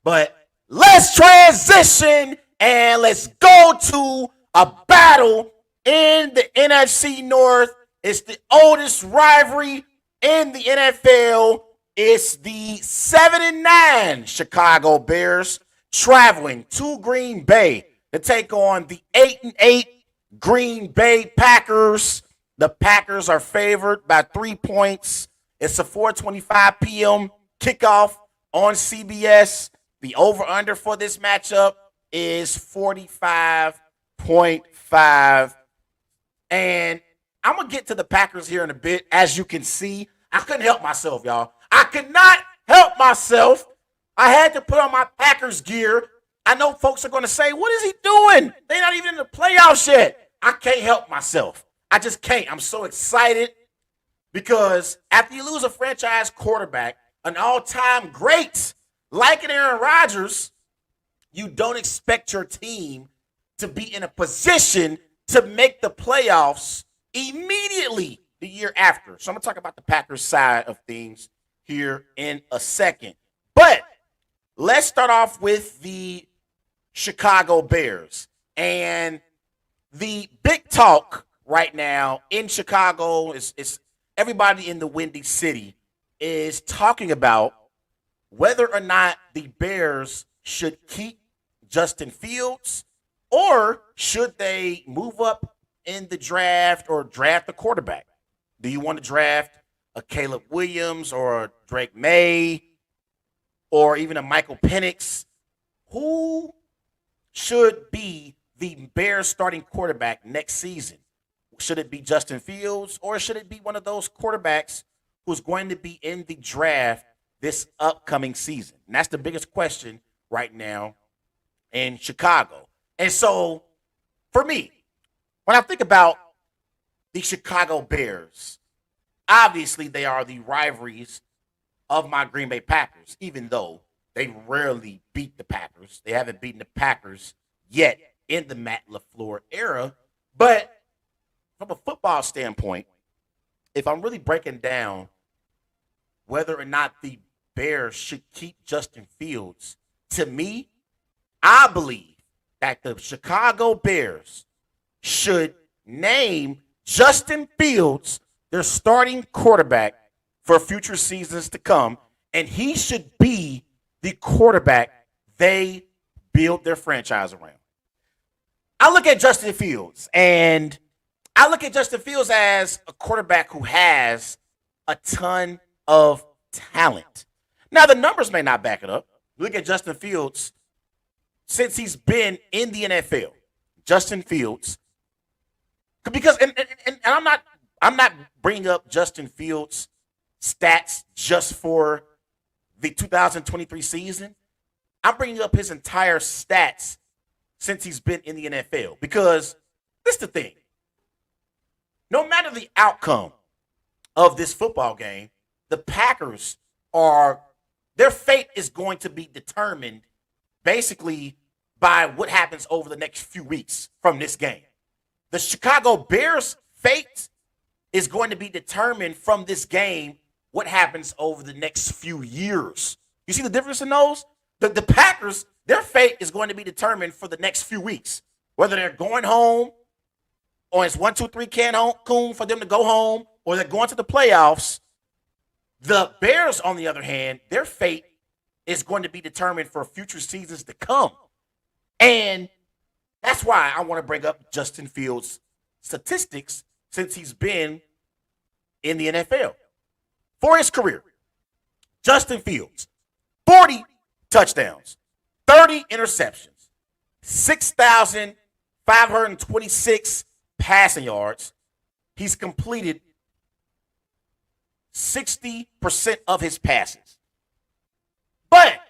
But let's transition and let's go to a battle in the NFC North. It's the oldest rivalry in the NFL. It's the 7-9 Chicago Bears traveling to Green Bay to take on the 8-8 Green Bay Packers. The Packers are favored by 3 points. It's a 4:25 p.m. kickoff on CBS. The over-under for this matchup is 45.5. And I'm going to get to the Packers here in a bit. As you can see, I couldn't help myself, y'all. I could not help myself. I had to put on my Packers gear. I know folks are going to say, what is he doing? They're not even in the playoffs yet. I can't help myself. I just can't. I'm so excited because after you lose a franchise quarterback, an all-time great like an Aaron Rodgers, you don't expect your team to be in a position to make the playoffs immediately the year after. So I'm going to talk about the Packers side of things here in a second. But let's start off with the Chicago Bears. And the big talk right now in Chicago is everybody in the Windy City is talking about whether or not the Bears should keep Justin Fields or should they move up in the draft or draft a quarterback. Do you want to draft a Caleb Williams or a Drake May or even a Michael Penix? Who should be the Bears starting quarterback next season? Should it be Justin Fields or should it be one of those quarterbacks who's going to be in the draft this upcoming season? And that's the biggest question right now in Chicago. And so for me, when I think about the Chicago Bears, obviously they are the rivalries of my Green Bay Packers, even though they rarely beat the Packers. They haven't beaten the Packers yet in the Matt LaFleur era. But from a football standpoint, if I'm really breaking down whether or not the Bears should keep Justin Fields, to me, I believe that the Chicago Bears should name Justin Fields their starting quarterback for future seasons to come, and he should be the quarterback they build their franchise around. I look at Justin Fields, and I look at Justin Fields as a quarterback who has a ton of talent. Now, the numbers may not back it up. Look at Justin Fields since he's been in the NFL. Justin Fields, because and I'm not bringing up Justin Fields' stats just for the 2023 season. I'm bringing up his entire stats since he's been in the NFL because this is the thing. No matter the outcome of this football game, the Packers their fate is going to be determined basically by what happens over the next few weeks from this game. The Chicago Bears' fate is going to be determined from this game what happens over the next few years. You see the difference in those? The Packers, their fate is going to be determined for the next few weeks. Whether they're going home or it's 1, 2, 3 Cancun for them to go home or they're going to the playoffs. The Bears, on the other hand, their fate is going to be determined for future seasons to come. And that's why I want to bring up Justin Fields' statistics since he's been in the NFL. For his career, Justin Fields, 40 touchdowns, 30 interceptions, 6,526 passing yards. He's completed 60% of his passes. But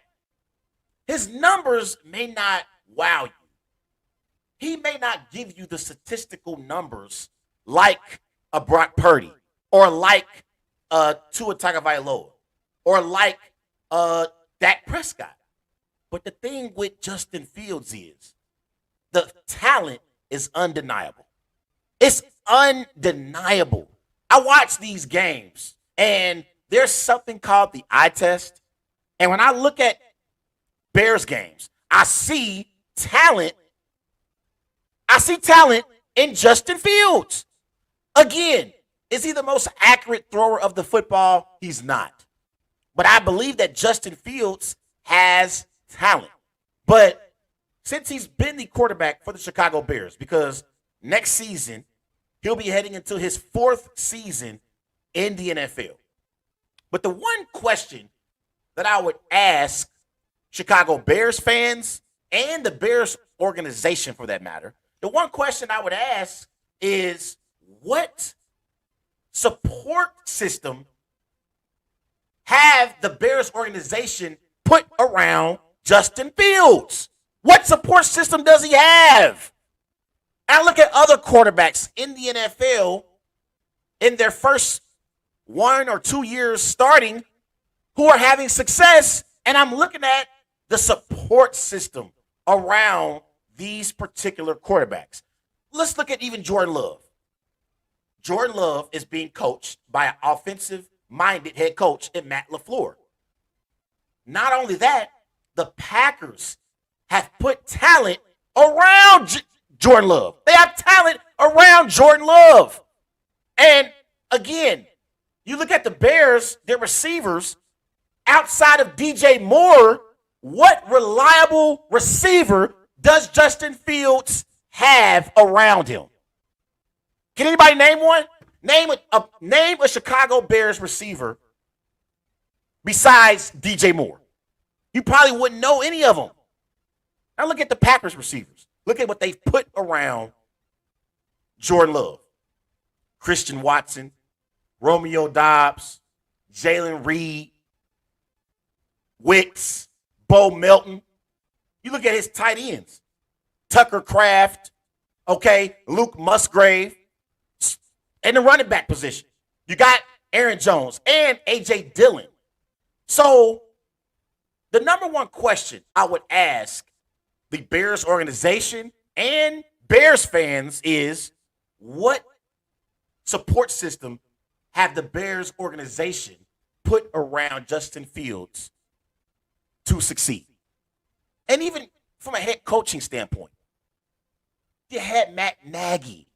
his numbers may not wow you. He may not give you the statistical numbers like a Brock Purdy or like Tua Tagovailoa or like Dak Prescott. But the thing with Justin Fields is the talent is undeniable. It's undeniable. I watch these games, and there's something called the eye test. And when I look at Bears games. I see talent. I see talent in Justin Fields. Again, is he the most accurate thrower of the football? He's not. But I believe that Justin Fields has talent. But since he's been the quarterback for the Chicago Bears, because next season he'll be heading into his 4th season in the NFL. But the one question that I would ask Chicago Bears fans and the Bears organization for that matter, the one question I would ask is, what support system have the Bears organization put around Justin Fields? What support system does he have? I look at other quarterbacks in the NFL in their first 1 or 2 years starting who are having success, and I'm looking at the support system around these particular quarterbacks. Let's look at even Jordan Love. Jordan Love is being coached by an offensive-minded head coach in Matt LaFleur. Not only that, the Packers have put talent around Jordan Love. They have talent around Jordan Love. And again, you look at the Bears, their receivers, outside of DJ Moore, what reliable receiver does Justin Fields have around him? Can anybody name one? Name a Chicago Bears receiver besides DJ Moore. You probably wouldn't know any of them. Now look at the Packers receivers. Look at what they've put around Jordan Love. Christian Watson, Romeo Doubs, Jalen Reed, Wicks, Bo Melton. You look at his tight ends. Tucker Kraft, Luke Musgrave. In the running back position, you got Aaron Jones and A.J. Dillon. So the number one question I would ask the Bears organization and Bears fans is, what support system have the Bears organization put around Justin Fields to succeed? And even from a head coaching standpoint, you had Matt Nagy.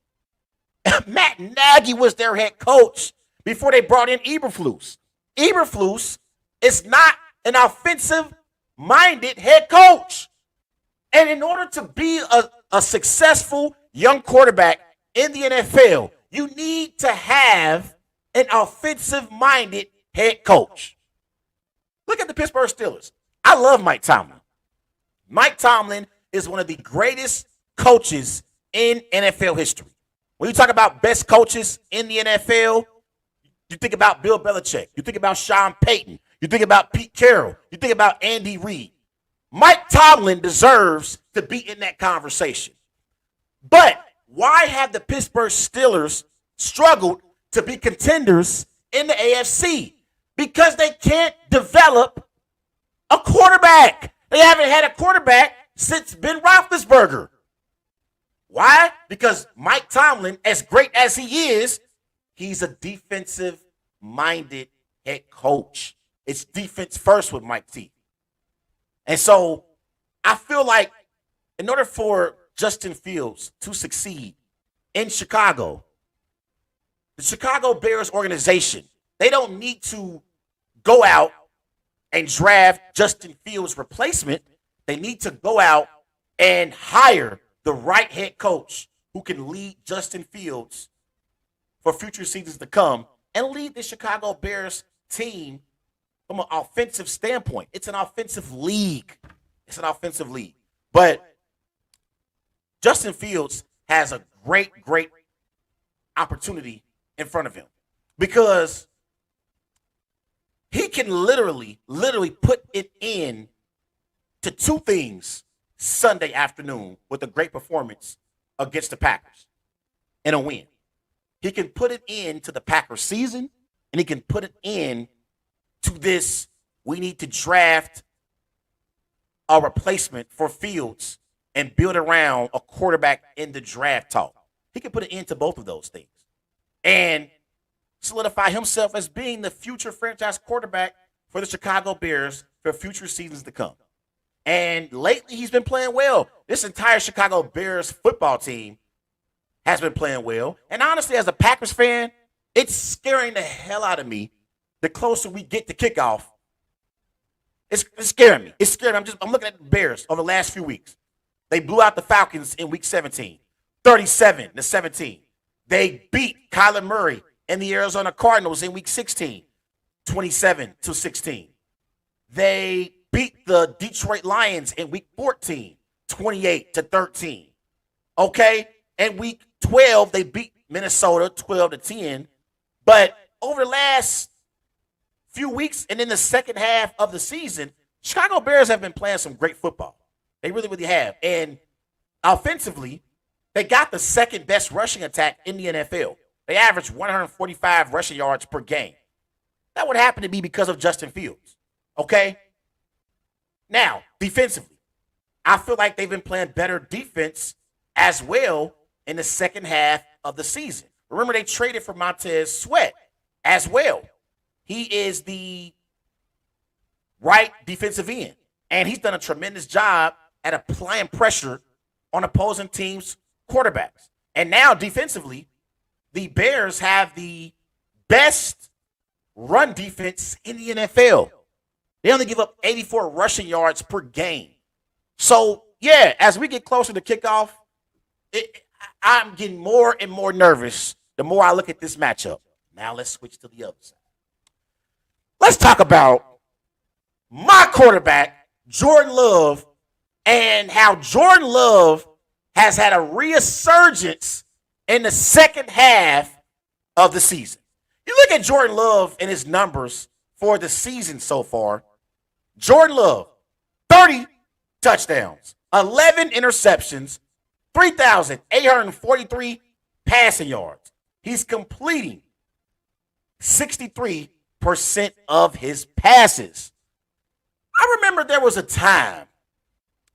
Matt Nagy was their head coach before they brought in Eberflus. Eberflus is not an offensive-minded head coach. And in order to be a successful young quarterback in the NFL, you need to have an offensive-minded head coach. Look at the Pittsburgh Steelers. I love Mike Tomlin. Mike Tomlin is one of the greatest coaches in NFL history. When you talk about best coaches in the NFL, you think about Bill Belichick. You think about Sean Payton. You think about Pete Carroll. You think about Andy Reid. Mike Tomlin deserves to be in that conversation. But why have the Pittsburgh Steelers struggled to be contenders in the AFC? Because they can't develop a quarterback. They haven't had a quarterback since Ben Roethlisberger. Why? Because Mike Tomlin, as great as he is, he's a defensive-minded head coach. It's defense first with Mike T. And so I feel like in order for Justin Fields to succeed in Chicago, the Chicago Bears organization, they don't need to go out and draft Justin Fields' replacement. They need to go out and hire the right head coach who can lead Justin Fields for future seasons to come and lead the Chicago Bears team from an offensive standpoint. It's an offensive league. It's an offensive league. But Justin Fields has a great opportunity in front of him because he can literally put it in to two things Sunday afternoon with a great performance against the Packers and a win. He can put it into the Packers season, and he can put it in to this, we need to draft a replacement for Fields and build around a quarterback in the draft talk. He can put it into both of those things and solidify himself as being the future franchise quarterback for the Chicago Bears for future seasons to come. And lately, he's been playing well. This entire Chicago Bears football team has been playing well. And honestly, as a Packers fan, it's scaring the hell out of me the closer we get to kickoff. It's scaring me. It's scaring me. I'm looking at the Bears over the last few weeks. They blew out the Falcons in week 17, 37-17. They beat Kyler Murray and the Arizona Cardinals in week 16, 27-16. They beat the Detroit Lions in week 14, 28-13. Okay? And week 12, they beat Minnesota 12-10. But over the last few weeks and in the second half of the season, Chicago Bears have been playing some great football. They really, really have. And offensively, they got the second best rushing attack in the NFL. They averaged 145 rushing yards per game. That would happen to be because of Justin Fields. Okay? Now, defensively, I feel like they've been playing better defense as well in the second half of the season. Remember, they traded for Montez Sweat as well. He is the right defensive end, and he's done a tremendous job at applying pressure on opposing teams' quarterbacks. And now, defensively, the Bears have the best run defense in the NFL. They only give up 84 rushing yards per game. So, yeah, as we get closer to kickoff, I'm getting more and more nervous the more I look at this matchup. Now let's switch to the other side. Let's talk about my quarterback, Jordan Love, and how Jordan Love has had a resurgence in the second half of the season. You look at Jordan Love and his numbers for the season so far. Jordan Love, 30 touchdowns, 11 interceptions, 3,843 passing yards. He's completing 63% of his passes. I remember there was a time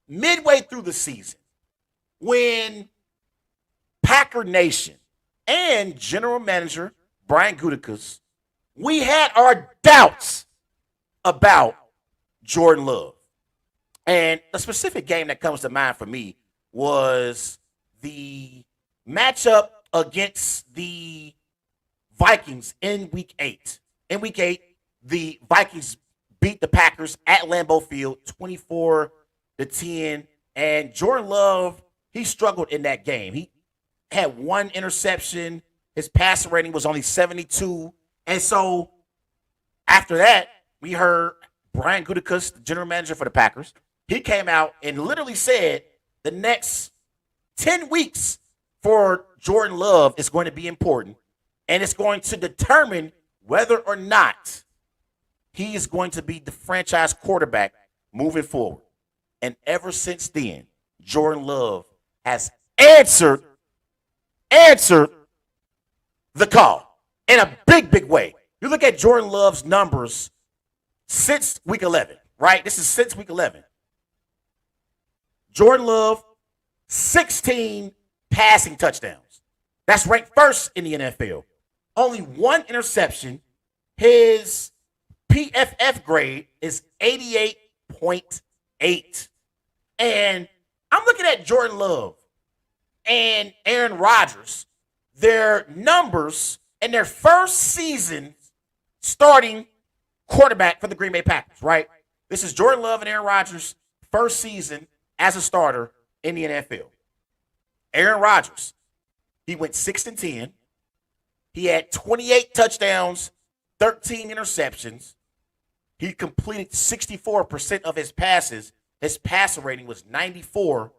midway through the season when Packer Nation and general manager Brian Gutekunst, we had our doubts about Jordan Love. And a specific game that comes to mind for me was the matchup against the Vikings in week 8. In week 8, the Vikings beat the Packers at Lambeau Field 24-10. And Jordan Love, he struggled in that game. He had one interception. His passer rating was only 72. And so after that, we heard Brian Gutekunst, the general manager for the Packers. He came out and literally said the next 10 weeks for Jordan Love is going to be important. And it's going to determine whether or not he is going to be the franchise quarterback moving forward. And ever since then, Jordan Love has answered the call in a big, big way. You look at Jordan Love's numbers since week 11, right? This is since week 11. Jordan Love, 16 passing touchdowns. That's ranked first in the NFL. Only one interception. His PFF grade is 88.8. And I'm looking at Jordan Love and Aaron Rodgers, their numbers in their first season starting quarterback for the Green Bay Packers, right? This is Jordan Love and Aaron Rodgers' first season as a starter in the NFL. Aaron Rodgers, he went 6-10. He had 28 touchdowns, 13 interceptions. He completed 64% of his passes. His passer rating was 94.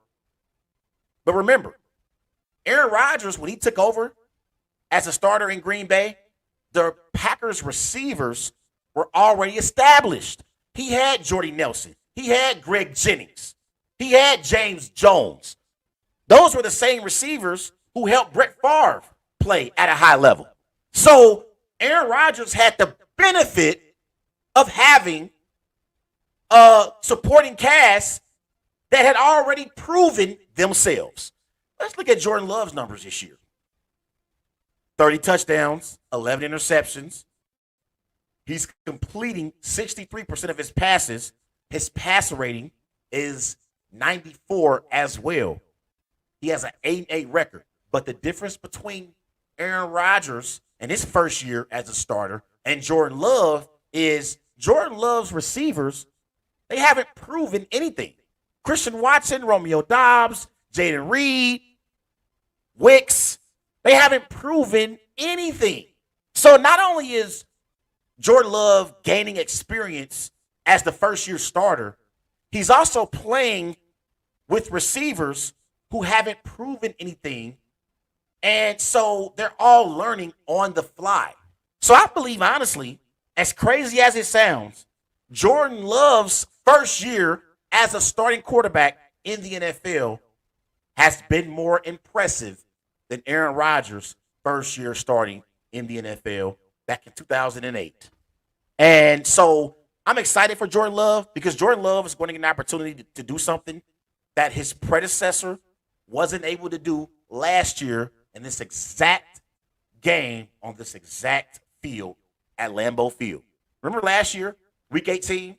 But remember, Aaron Rodgers, when he took over as a starter in Green Bay, the Packers receivers were already established. He had Jordy Nelson. He had Greg Jennings. He had James Jones. Those were the same receivers who helped Brett Favre play at a high level. So Aaron Rodgers had the benefit of having a supporting cast that had already proven themselves. Let's look at Jordan Love's numbers this year. 30 touchdowns, 11 interceptions. He's completing 63% of his passes. His passer rating is 94 as well. He has an 8-8 record. But the difference between Aaron Rodgers in his first year as a starter and Jordan Love is Jordan Love's receivers, they haven't proven anything. Christian Watson, Romeo Doubs, Jaden Reed, Wicks, they haven't proven anything. So not only is Jordan Love gaining experience as the first-year starter, he's also playing with receivers who haven't proven anything. And so they're all learning on the fly. So I believe, honestly, as crazy as it sounds, Jordan Love's first year as a starting quarterback in the NFL has been more impressive than Aaron Rodgers' first year starting in the NFL back in 2008. And so I'm excited for Jordan Love because Jordan Love is going to get an opportunity to do something that his predecessor wasn't able to do last year in this exact game on this exact field at Lambeau Field. Remember last year, Week 18,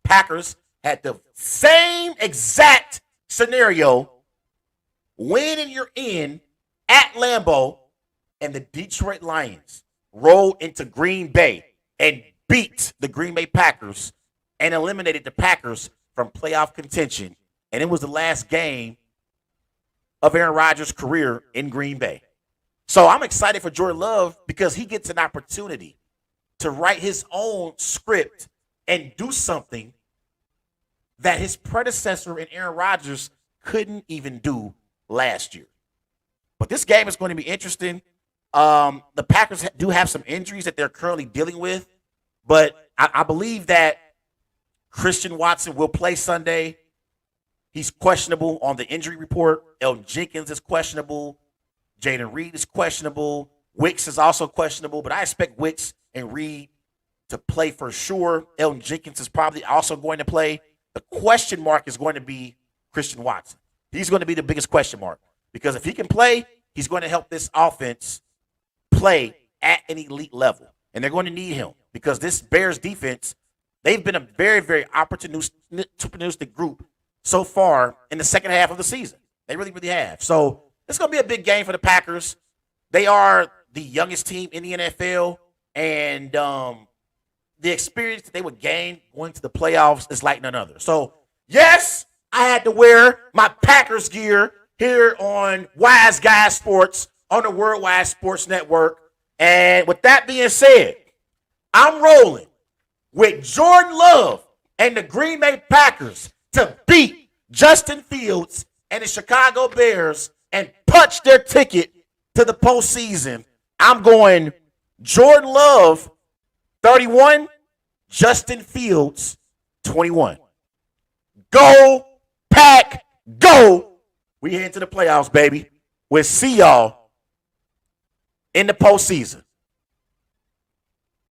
Packers had the same exact scenario, win and you're in at Lambeau, and the Detroit Lions rolled into Green Bay and beat the Green Bay Packers and eliminated the Packers from playoff contention. And it was the last game of Aaron Rodgers' career in Green Bay. So I'm excited for Jordan Love because he gets an opportunity to write his own script and do something that his predecessor in Aaron Rodgers couldn't even do last year. But this game is going to be interesting. The Packers do have some injuries that they're currently dealing with, but I believe that Christian Watson will play Sunday. He's questionable on the injury report. Elton Jenkins is questionable. Jaden Reed is questionable. Wicks is also questionable, but I expect Wicks and Reed to play for sure. Elton Jenkins is probably also going to play. The question mark is going to be Christian Watson. He's going to be the biggest question mark because if he can play, he's going to help this offense play at an elite level. And they're going to need him because this Bears defense, they've been a very, very opportunistic group so far in the second half of the season. They really, really have. So it's going to be a big game for the Packers. They are the youngest team in the NFL, and the experience that they would gain going to the playoffs is like none other. So, yes, I had to wear my Packers gear here on Wise Guys Sports on the Worldwide Sports Network. And with that being said, I'm rolling with Jordan Love and the Green Bay Packers to beat Justin Fields and the Chicago Bears and punch their ticket to the postseason. I'm going Jordan Love 31, Justin Fields 21. Go, Pack, go. We head to the playoffs, baby. We'll see y'all in the postseason.